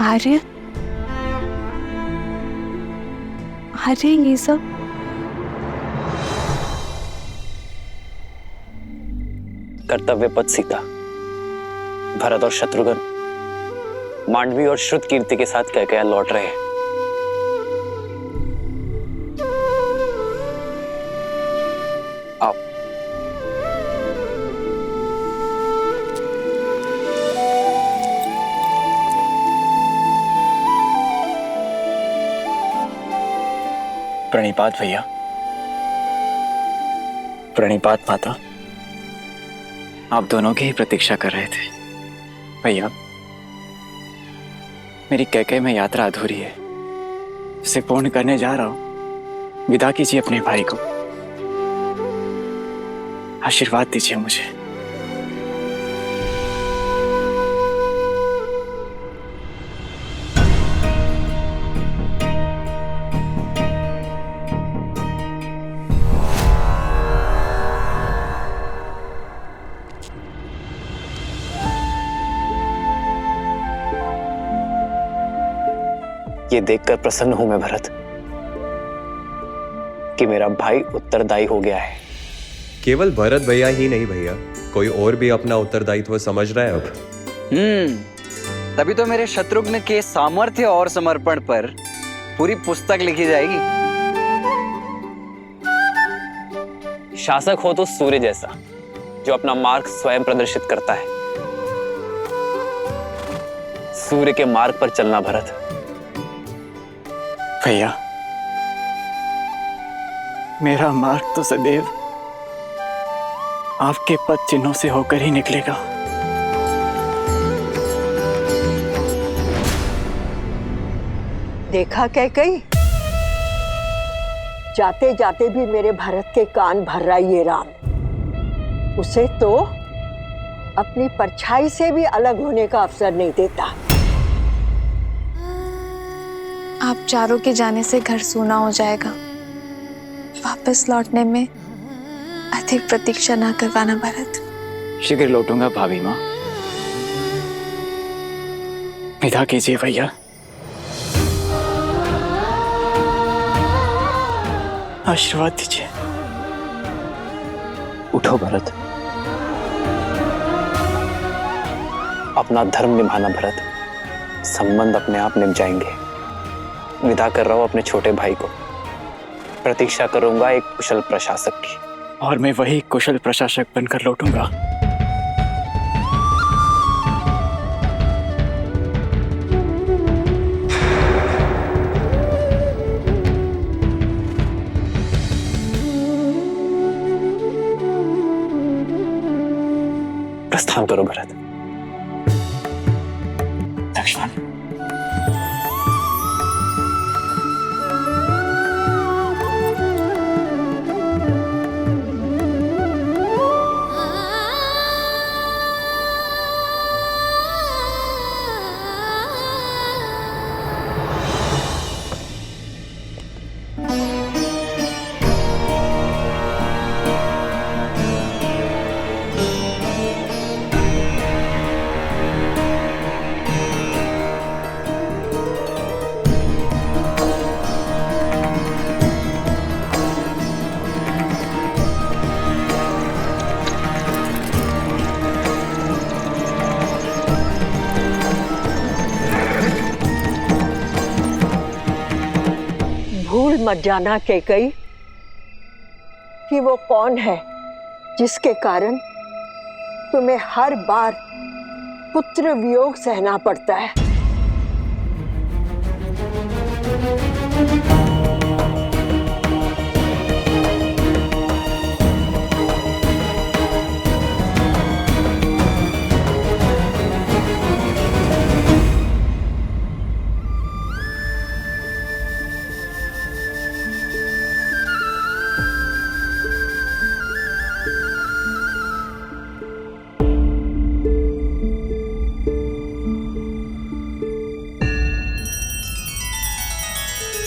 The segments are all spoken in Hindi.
आर्य, आर्य ये सब कर्तव्य पथ सीता, भरत और शत्रुघ्न मांडवी और श्रुत कीर्ति के साथ कैकेयी लौट रहे हैं। आओ। प्रणिपात भैया। प्रणिपात माता। आप दोनों की ही प्रतीक्षा कर रहे थे भैया। मेरी कैकेयी में यात्रा अधूरी है, इसे पूर्ण करने जा रहा हूं। विदा कीजिए अपने भाई को, आशीर्वाद दीजिए मुझे। ये देखकर प्रसन्न हूं मैं भरत कि मेरा भाई उत्तरदायी हो गया है। केवल भरत भैया ही नहीं भैया, कोई और भी अपना उत्तरदायित्व समझ रहा है अब। तभी तो मेरे शत्रुघ्न के सामर्थ्य और समर्पण पर पूरी पुस्तक लिखी जाएगी। शासक हो तो सूर्य जैसा, जो अपना मार्ग स्वयं प्रदर्शित करता है। सूर्य के मार्ग पर चलना भरत। भैया, मेरा मार्ग तो सदैव आपके पद चिन्हों से होकर ही निकलेगा। देखा कैकेयी, जाते जाते भी मेरे भरत के कान भर रहा ये राम। उसे तो अपनी परछाई से भी अलग होने का अवसर नहीं देता। आप चारों के जाने से घर सूना हो जाएगा। वापस लौटने में अधिक प्रतीक्षा ना करवाना भरत। शीघ्र लौटूंगा भाभी माँ। विदा कीजिए भैया। आशीर्वाद दीजिए। उठो भरत, अपना धर्म निभाना भरत। संबंध अपने आप निभ जाएंगे। विदा कर रहा हूं अपने छोटे भाई को। प्रतीक्षा करूंगा एक कुशल प्रशासक की। और मैं वही कुशल प्रशासक बनकर लौटूंगा। प्रस्थान करो भरत। लक्ष्मण। भूल मत जाना कैकेयी कि वो कौन है जिसके कारण तुम्हें हर बार पुत्र वियोग सहना पड़ता है।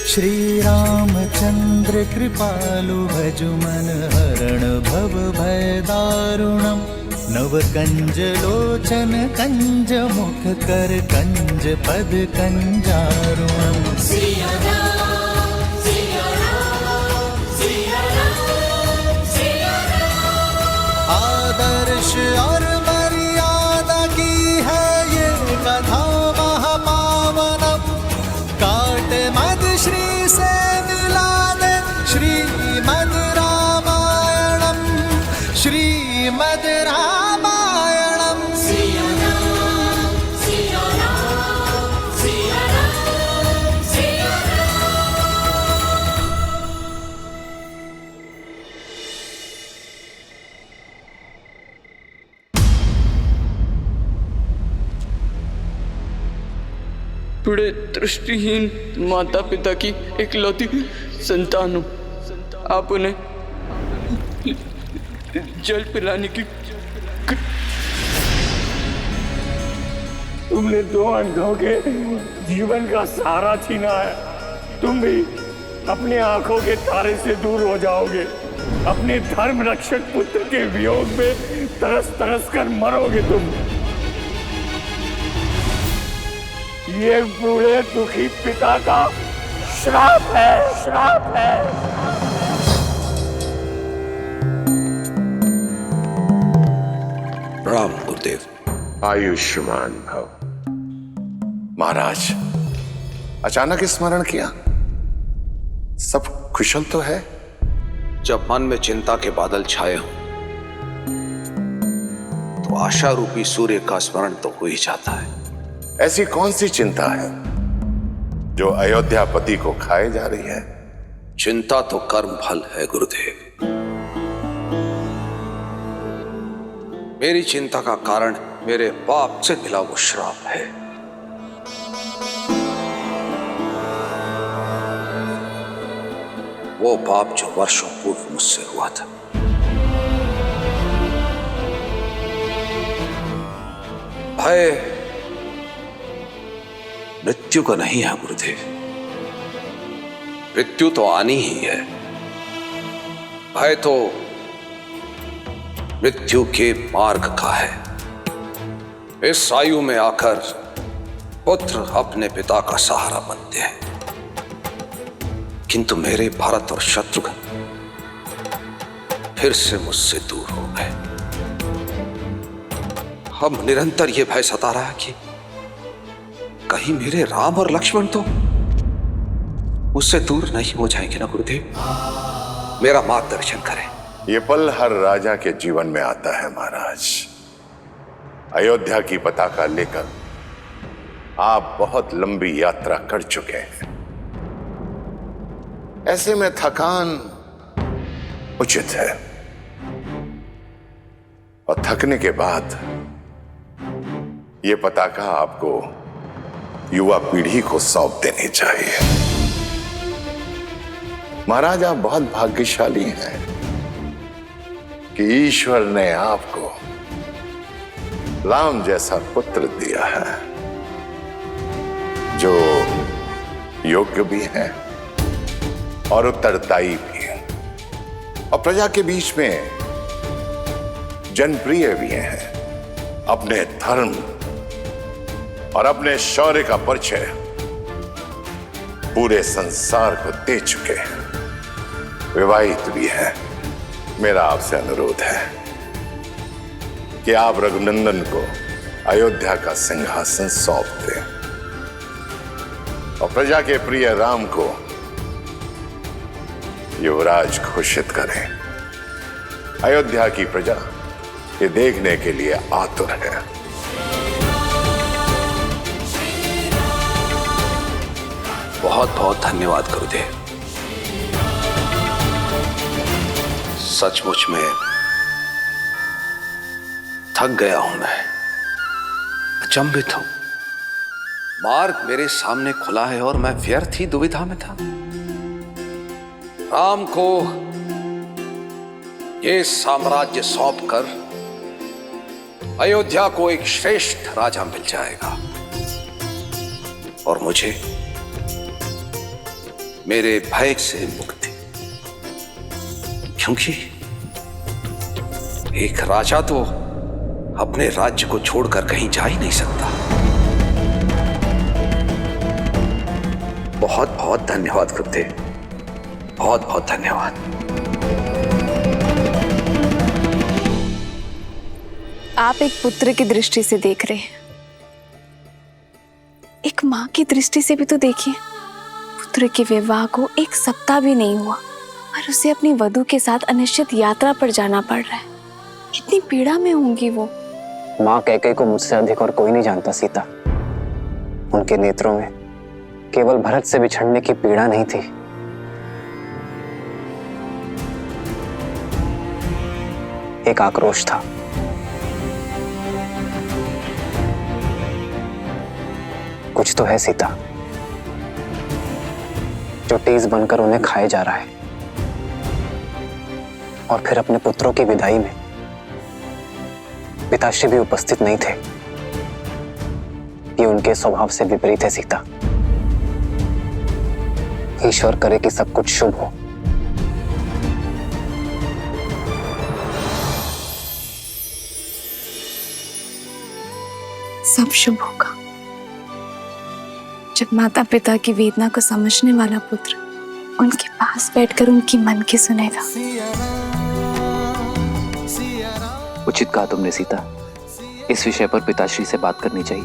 श्री रामचंद्र कृपालु भजु मन हरण भव भय दारुणम नव कंज लोचन कंज मुख कर कंज पद कंजारुणम। आदर्श और मर्यादा की है ये कथा महापावनम। काट मद श्री से मिला दे श्रीमद् रामायणम, श्रीमद् रामायणम। बड़े दृष्टिहीन माता पिता की इकलौती संतान हूँ। आप उन्हें जल पिलाने की तुमने दो अंधों के जीवन का सहारा छीना है। तुम भी अपनी आंखों के तारे से दूर हो जाओगे। अपने धर्म रक्षक पुत्र के वियोग में तरस तरस कर मरोगे तुम। ये बूढ़े दुखी पिता का श्राप है, श्राप है। प्रणाम गुरुदेव। आयुष्मान भव। महाराज, अचानक स्मरण किया? सब कुशल तो है? जब मन में चिंता के बादल छाए हों तो आशा रूपी सूर्य का स्मरण तो हो ही जाता है। ऐसी कौन सी चिंता है जो अयोध्यापति को खाए जा रही है? चिंता तो कर्म फल है गुरुदेव। मेरी चिंता का कारण मेरे पाप से मिला वो श्राप है। वो पाप जो वर्षों पूर्व मुझसे हुआ था। भय मृत्यु का नहीं है गुरुदेव। मृत्यु तो आनी ही है। भय तो मृत्यु के मार्ग का है। इस आयु में आकर पुत्र अपने पिता का सहारा बनते हैं, किंतु मेरे भरत और शत्रुघ्न फिर से मुझसे दूर हो गए। हम निरंतर यह भय सता रहा है कि कहीं मेरे राम और लक्ष्मण तो मुझसे दूर नहीं हो जाएंगे ना गुरुदेव। मेरा मार्गदर्शन करें। ये पल हर राजा के जीवन में आता है महाराज। अयोध्या की पताका लेकर आप बहुत लंबी यात्रा कर चुके हैं। ऐसे में थकान उचित है, और थकने के बाद ये पताका आपको युवा पीढ़ी को सौंप देनी चाहिए। महाराज, आप बहुत भाग्यशाली हैं कि ईश्वर ने आपको राम जैसा पुत्र दिया है, जो योग्य भी है और उत्तरदायी भी है, और प्रजा के बीच में जनप्रिय भी हैं। अपने धर्म और अपने शौर्य का परिचय पूरे संसार को दे चुके हैं। विवाहित भी हैं। मेरा आपसे अनुरोध है कि आप रघुनंदन को अयोध्या का सिंहासन सौंप दें और प्रजा के प्रिय राम को युवराज घोषित करें। अयोध्या की प्रजा ये देखने के लिए आतुर है। बहुत बहुत धन्यवाद गुरुदेव। सचमुच में थक गया हूं मैं, अचंभित हूं। मार्ग मेरे सामने खुला है और मैं व्यर्थ ही दुविधा में था। राम को ये साम्राज्य सौंपकर अयोध्या को एक श्रेष्ठ राजा मिल जाएगा और मुझे मेरे भय से मुक्ति, क्योंकि एक राजा तो अपने राज्य को छोड़कर कहीं जा ही नहीं सकता। बहुत बहुत धन्यवाद गुरुदेव, बहुत बहुत धन्यवाद। आप एक पुत्र की दृष्टि से देख रहे हैं, एक माँ की दृष्टि से भी तो देखिए। पुत्र के विवाह को 1 सप्ताह भी नहीं हुआ और उसे अपनी वधू के साथ अनिश्चित यात्रा पर जाना पड़ रहा है। कितनी पीड़ा में होंगी वो। माँ कैकेयी को मुझसे अधिक और कोई नहीं जानता सीता। उनके नेत्रों में केवल भरत से बिछड़ने की पीड़ा नहीं थी, एक आक्रोश था। कुछ तो है सीता जो टीस बनकर उन्हें खाए जा रहा है। और फिर अपने पुत्रों की विदाई में पिताश्री भी उपस्थित नहीं थे। ये उनके स्वभाव से विपरीत है सीता। ईश्वर करे कि सब कुछ शुभ हो। सब शुभ होगा जब माता पिता की वेदना को समझने वाला पुत्र उनके पास बैठकर उनकी मन की सुनेगा। उचित कहा तुमने सीता, इस विषय पर पिताश्री से बात करनी चाहिए।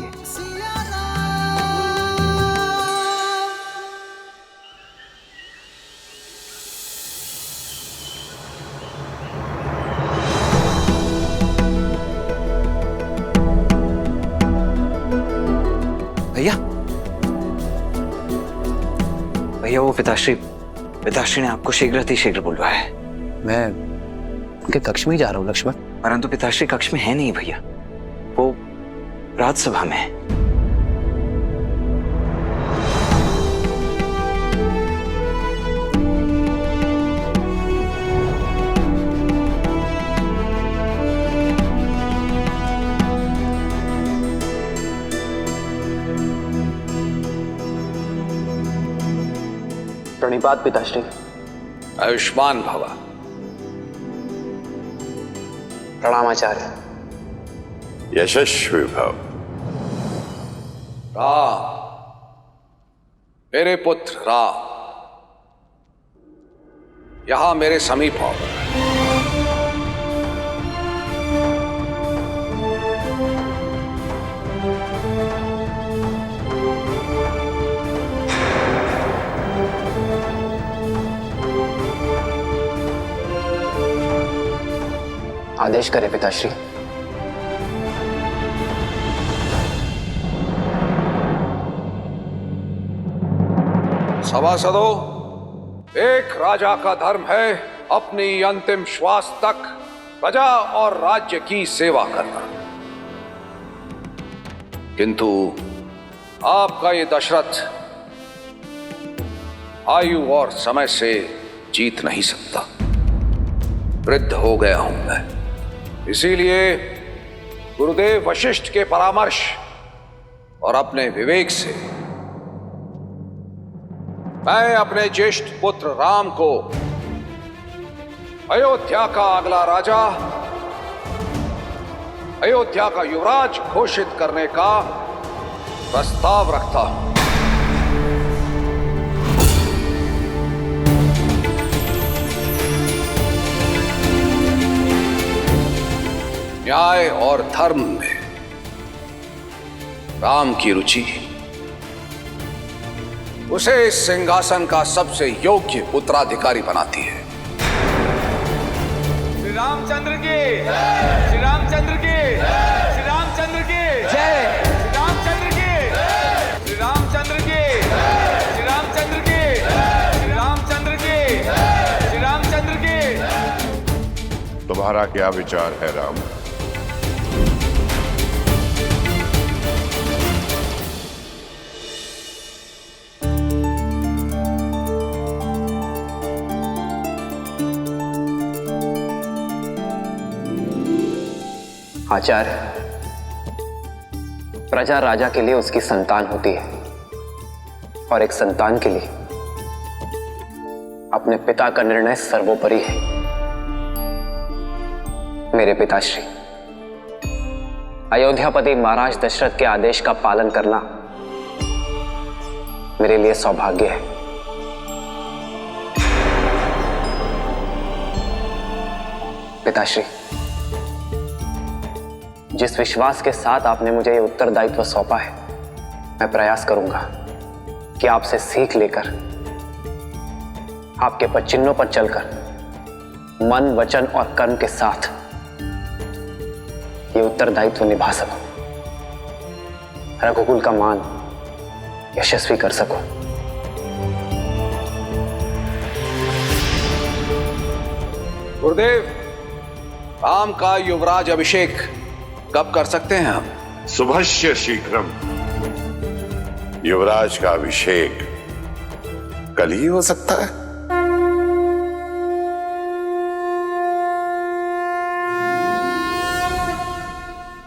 भैया भैया, वो पिताश्री ने आपको शीघ्र बुलवाया है। मैं उनके कक्ष में ही जा रहा हूँ लक्ष्मण। परंतु पिताश्री कक्ष में है नहीं भैया, वो राजसभा में है। प्रणिपात पिताश्री। आयुष्मान भवा। प्रणाम आचार्य। यशस्वी भव। राम, मेरे पुत्र राम, यहां मेरे समीप आओ। आदेश करे पिताश्री। सभासदों, एक राजा का धर्म है अपनी अंतिम श्वास तक प्रजा और राज्य की सेवा करना। किंतु आपका ये दशरथ आयु और समय से जीत नहीं सकता। वृद्ध हो गया हूं मैं, इसीलिए गुरुदेव वशिष्ठ के परामर्श और अपने विवेक से मैं अपने ज्येष्ठ पुत्र राम को अयोध्या का अगला राजा, अयोध्या का युवराज घोषित करने का प्रस्ताव रखता हूं। न्याय और धर्म में राम की रुचि उसे इस सिंहासन का सबसे योग्य उत्तराधिकारी बनाती है। श्री रामचंद्र की, श्री रामचंद्र की, श्री रामचंद्र की जय, श्री रामचंद्र की, श्री रामचंद्र की, श्री रामचंद्र की, श्री रामचंद्र की, श्री रामचंद्र की। तुम्हारा क्या विचार है राम? आचार्य, प्रजा राजा के लिए उसकी संतान होती है और एक संतान के लिए अपने पिता का निर्णय सर्वोपरि है। मेरे पिताश्री, अयोध्यापति महाराज दशरथ के आदेश का पालन करना मेरे लिए सौभाग्य है। पिताश्री, जिस विश्वास के साथ आपने मुझे ये उत्तरदायित्व सौंपा है, मैं प्रयास करूंगा कि आपसे सीख लेकर आपके पदचिन्हों पर चलकर मन, वचन और कर्म के साथ ये उत्तरदायित्व निभा सकूं, रघुकुल का मान यशस्वी कर सकूं। गुरुदेव, राम का युवराज अभिषेक कब कर सकते हैं हम? शुभस्य शीघ्रम। युवराज का अभिषेक कल ही हो सकता है।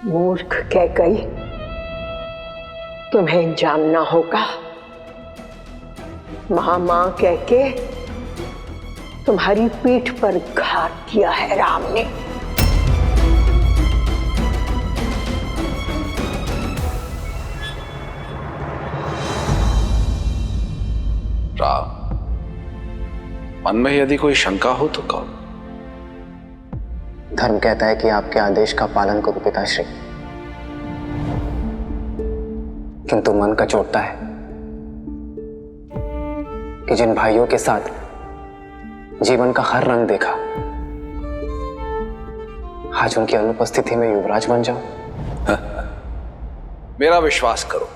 मूर्ख कैकई, तुम्हें जानना होगा। मां कह के तुम्हारी पीठ पर घात किया है राम ने। राम, मन में यदि कोई शंका हो तो कहो। धर्म कहता है कि आपके आदेश का पालन करो पिताश्री, किंतु मन कचोटता है कि जिन भाइयों के साथ जीवन का हर रंग देखा, आज उनकी अनुपस्थिति में युवराज बन जाऊं। मेरा विश्वास करो,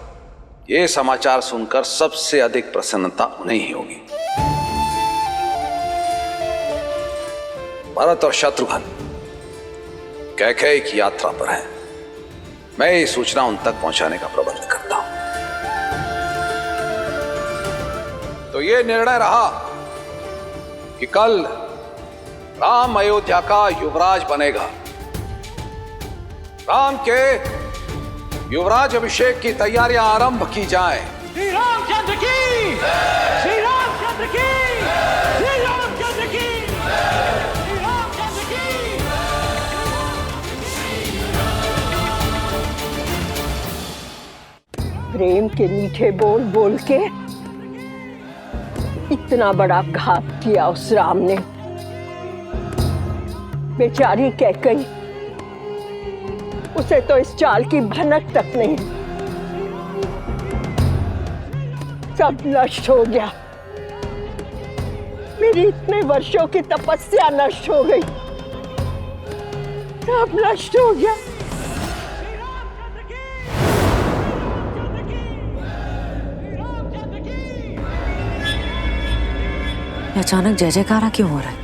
ये समाचार सुनकर सबसे अधिक प्रसन्नता उन्हें ही होगी। भरत और शत्रुघ्न कैकेयी की यात्रा पर हैं। मैं ये सूचना उन तक पहुंचाने का प्रबंध करता हूं। तो ये निर्णय रहा कि कल राम अयोध्या का युवराज बनेगा। राम के युवराज अभिषेक की तैयारियां आरंभ की जाएं। श्री रामचंद्र की, श्री रामचंद्र की, श्री रामचंद्र की, श्री रामचंद्र की। प्रेम के मीठे बोल बोल के इतना बड़ा घात किया उस राम ने। बेचारी कैकेयी, उसे तो इस चाल की भनक तक नहीं। सब नष्ट हो गया। मेरी इतने वर्षों की तपस्या नष्ट हो गई, सब नष्ट हो गया। अचानक जय जयकारा क्यों हो रहा है?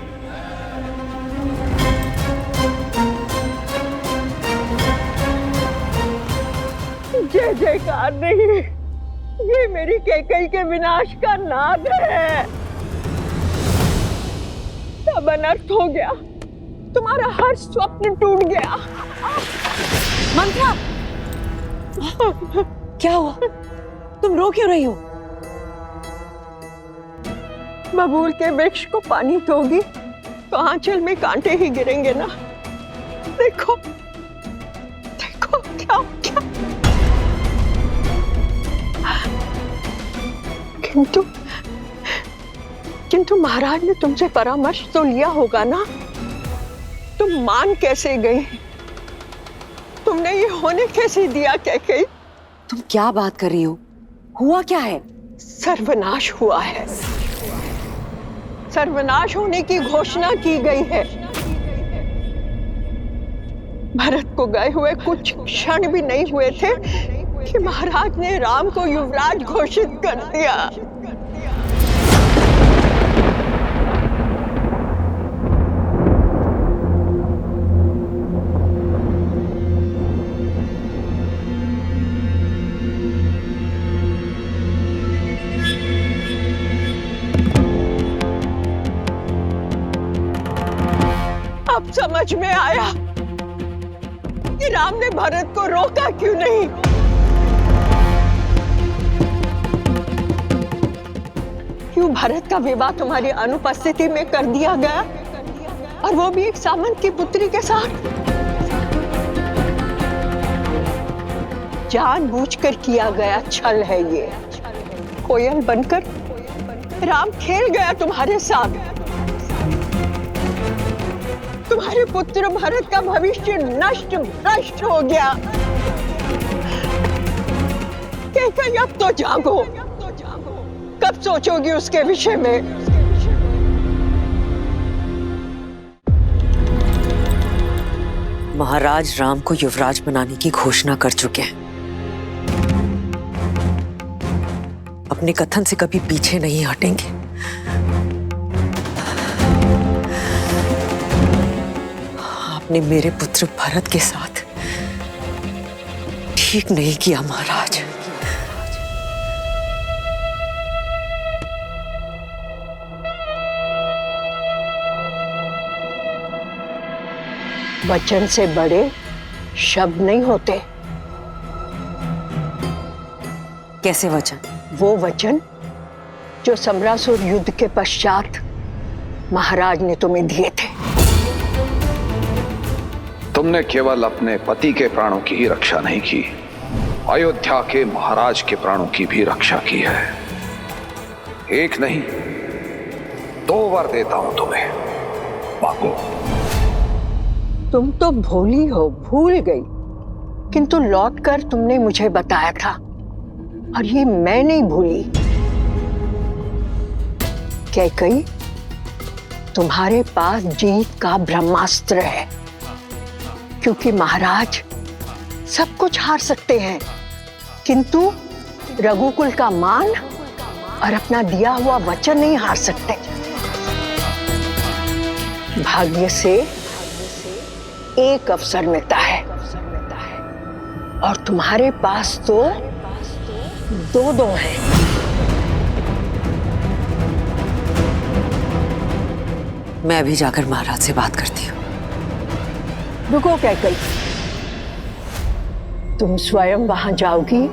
जय जयकार नहीं, ये मेरी कैकेयी के विनाश का नाद है। सब अनर्थ हो गया, तुम्हारा हर स्वप्न टूट गया। मंत्रा, क्या हुआ? तुम रो क्यों रही हो? बबूल के वृक्ष को पानी दोगी तो आंचल में कांटे ही गिरेंगे ना। देखो देखो क्या क्या। किंतु महाराज ने तुमसे परामर्श तो लिया होगा ना। तुम मान कैसे गई? तुमने ये होने कैसे दिया कैकेयी? तुम क्या बात कर रही हो? हुआ क्या है? सर्वनाश हुआ है। सर्वनाश होने की घोषणा की गई है। भरत को गए हुए कुछ क्षण भी नहीं हुए थे कि महाराज ने राम को युवराज घोषित कर दिया। अब समझ में आया कि राम ने भरत को रोका क्यों नहीं। क्यों भरत का विवाह तुम्हारी अनुपस्थिति में कर दिया गया, और वो भी एक सामंत की पुत्री के साथ। जानबूझकर किया गया छल है ये। कोयल बनकर राम खेल गया तुम्हारे साथ। तुम्हारे पुत्र भरत का भविष्य नष्ट भ्रष्ट हो गया। कैकई अब तो जागो, कब सोचोगी उसके विषय में? महाराज राम को युवराज बनाने की घोषणा कर चुके हैं। अपने कथन से कभी पीछे नहीं हटेंगे। आपने मेरे पुत्र भरत के साथ ठीक नहीं किया महाराज। वचन से बड़े शब्द नहीं होते। कैसे वचन? वो वचन जो समरासुर युद्ध के पश्चात महाराज ने तुम्हें दिए थे। तुमने केवल अपने पति के प्राणों की ही रक्षा नहीं की, अयोध्या के महाराज के प्राणों की भी रक्षा की है। एक नहीं, 2 वर देता हूं तुम्हें, मांगो। तुम तो भोली हो, भूल गई, किंतु लौटकर तुमने मुझे बताया था और ये मैं नहीं भूली। कैकई, तुम्हारे पास जीत का ब्रह्मास्त्र है, क्योंकि महाराज सब कुछ हार सकते हैं, किंतु रघुकुल का मान और अपना दिया हुआ वचन नहीं हार सकते। भाग्य से एक अवसर मिलता है और तुम्हारे पास तो 2 हैं। मैं अभी जाकर महाराज से बात करती हूँ। रुको कैकई, तुम स्वयं वहां जाओगी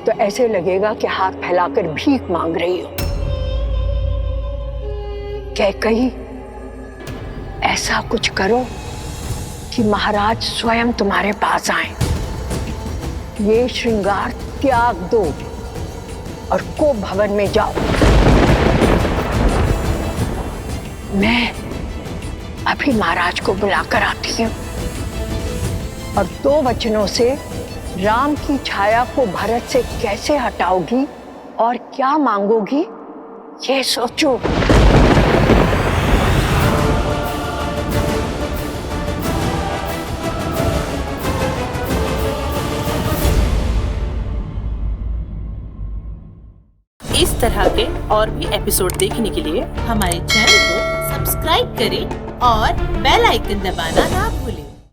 तो ऐसे लगेगा कि हाथ फैलाकर भीख मांग रही हो। कैकई, ऐसा कुछ करो कि महाराज स्वयं तुम्हारे पास आए। ये श्रृंगार त्याग दो और को भवन में जाओ। मैं अभी महाराज को बुलाकर आती हूँ और 2 वचनों से राम की छाया को भरत से कैसे हटाओगी और क्या मांगोगी, ये सोचो। इस तरह के और भी एपिसोड देखने के लिए हमारे चैनल को सब्सक्राइब करें और बेल आइकन दबाना ना भूलें।